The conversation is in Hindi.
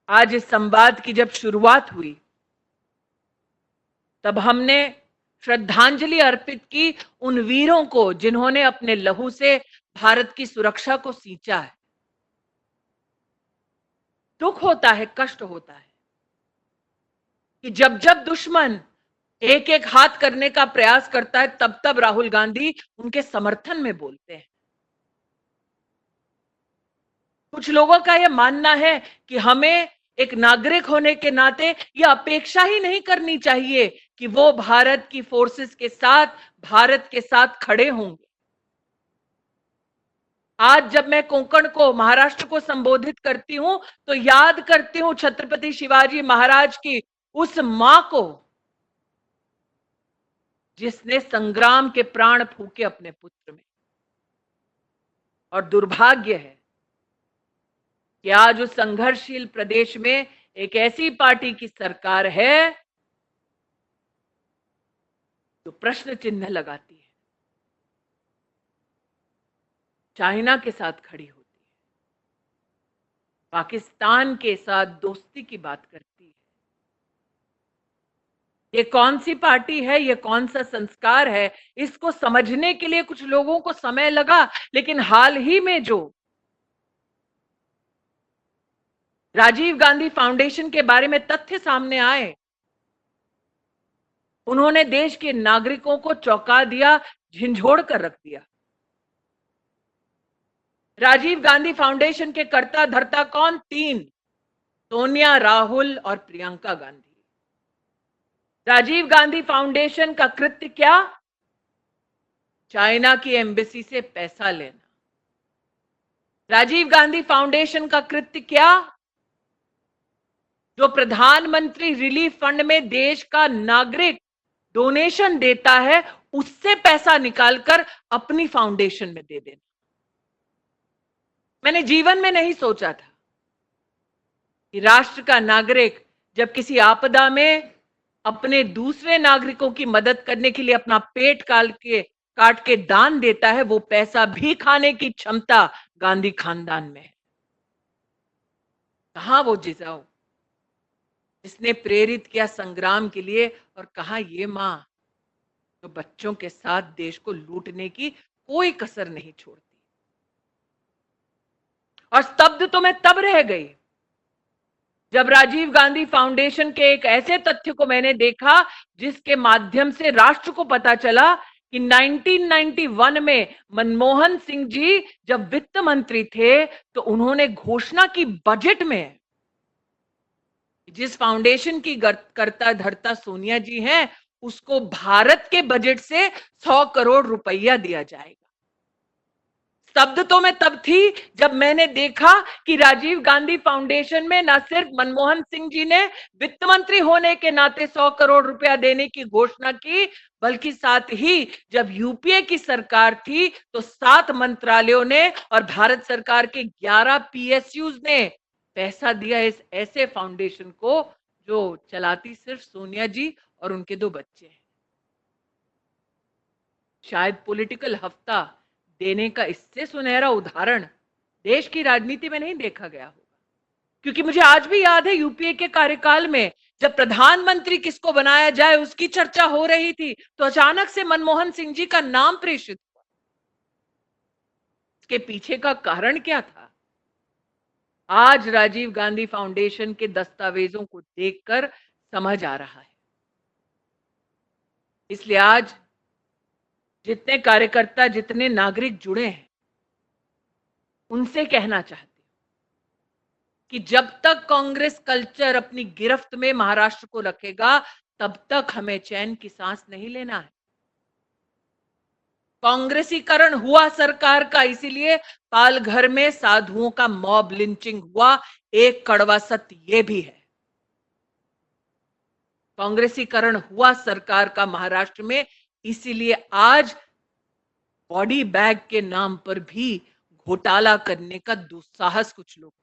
आज इस संवाद की जब शुरुआत हुई तब हमने श्रद्धांजलि अर्पित की उन वीरों को जिन्होंने अपने लहू से भारत की सुरक्षा को सींचा है। दुख होता है, कष्ट होता है कि जब जब दुश्मन एक एक हाथ करने का प्रयास करता है तब तब राहुल गांधी उनके समर्थन में बोलते हैं। कुछ लोगों का यह मानना है कि हमें एक नागरिक होने के नाते यह अपेक्षा ही नहीं करनी चाहिए कि वो भारत की फोर्सेस के साथ, भारत के साथ खड़े होंगे। आज जब मैं कोंकण को, महाराष्ट्र को संबोधित करती हूं तो याद करती हूं छत्रपति शिवाजी महाराज की उस मां को जिसने संग्राम के प्राण फूके अपने पुत्र में। और दुर्भाग्य है कि आज उस संघर्षशील प्रदेश में एक ऐसी पार्टी की सरकार है जो प्रश्न चिन्ह लगाती है, चाइना के साथ खड़ी होती है, पाकिस्तान के साथ दोस्ती की बात करती है। ये कौन सी पार्टी है, ये कौन सा संस्कार है, इसको समझने के लिए कुछ लोगों को समय लगा। लेकिन हाल ही में जो राजीव गांधी फाउंडेशन के बारे में तथ्य सामने आए, उन्होंने देश के नागरिकों को चौंका दिया, झिंझोड़ कर रख दिया। राजीव गांधी फाउंडेशन के कर्ता धर्ता कौन? 3, सोनिया, राहुल और प्रियंका गांधी। राजीव गांधी फाउंडेशन का कृत्य क्या? चाइना की एम्बेसी से पैसा लेना। राजीव गांधी फाउंडेशन का कृत्य क्या? जो प्रधानमंत्री रिलीफ फंड में देश का नागरिक डोनेशन देता है उससे पैसा निकालकर अपनी फाउंडेशन में दे देना। मैंने जीवन में नहीं सोचा था कि राष्ट्र का नागरिक जब किसी आपदा में अपने दूसरे नागरिकों की मदद करने के लिए अपना पेट काट के दान देता है, वो पैसा भी खाने की क्षमता गांधी खानदान में है। कहां वो जिजाऊ जिसने प्रेरित किया संग्राम के लिए, और कहा ये मां जो बच्चों के साथ देश को लूटने की कोई कसर नहीं छोड़ती। और स्तब्ध तो मैं तब रह गई जब राजीव गांधी फाउंडेशन के एक ऐसे तथ्य को मैंने देखा जिसके माध्यम से राष्ट्र को पता चला कि 1991 में मनमोहन सिंह जी जब वित्त मंत्री थे तो उन्होंने घोषणा की बजट में, जिस फाउंडेशन की कर्ता धर्ता सोनिया जी हैं, उसको भारत के बजट से 100 करोड़ रुपया दिया जाएगा। स्तब्ध तो मैं तब थी जब मैंने देखा कि राजीव गांधी फाउंडेशन में न सिर्फ मनमोहन सिंह जी ने वित्त मंत्री होने के नाते 100 करोड़ रुपया देने की घोषणा की, बल्कि साथ ही जब यूपीए की सरकार थी तो 7 मंत्रालयों ने और भारत सरकार के 11 पीएसयूज ने पैसा दिया इस ऐसे फाउंडेशन को जो चलाती सिर्फ सोनिया जी और उनके 2 बच्चे हैं। शायद पॉलिटिकल हफ्ता देने का इससे सुनहरा उदाहरण देश की राजनीति में नहीं देखा गया होगा। क्योंकि मुझे आज भी याद है यूपीए के कार्यकाल में जब प्रधानमंत्री किसको बनाया जाए उसकी चर्चा हो रही थी तो अचानक से मनमोहन सिंह जी का नाम प्रेषित हुआ। इसके पीछे का कारण क्या था? आज राजीव गांधी फाउंडेशन के दस्तावेजों को देखकर समझ आ रहा है। इसलिए आज जितने कार्यकर्ता, जितने नागरिक जुड़े हैं, उनसे कहना चाहती हूं कि जब तक कांग्रेस कल्चर अपनी गिरफ्त में महाराष्ट्र को रखेगा तब तक हमें चैन की सांस नहीं लेना है। कांग्रेसीकरण हुआ सरकार का, इसीलिए पालघर में साधुओं का मॉब लिंचिंग हुआ। एक कड़वा सत्य यह भी है, कांग्रेसीकरण हुआ सरकार का महाराष्ट्र में, इसीलिए आज बॉडी बैग के नाम पर भी घोटाला करने का दुस्साहस कुछ लोग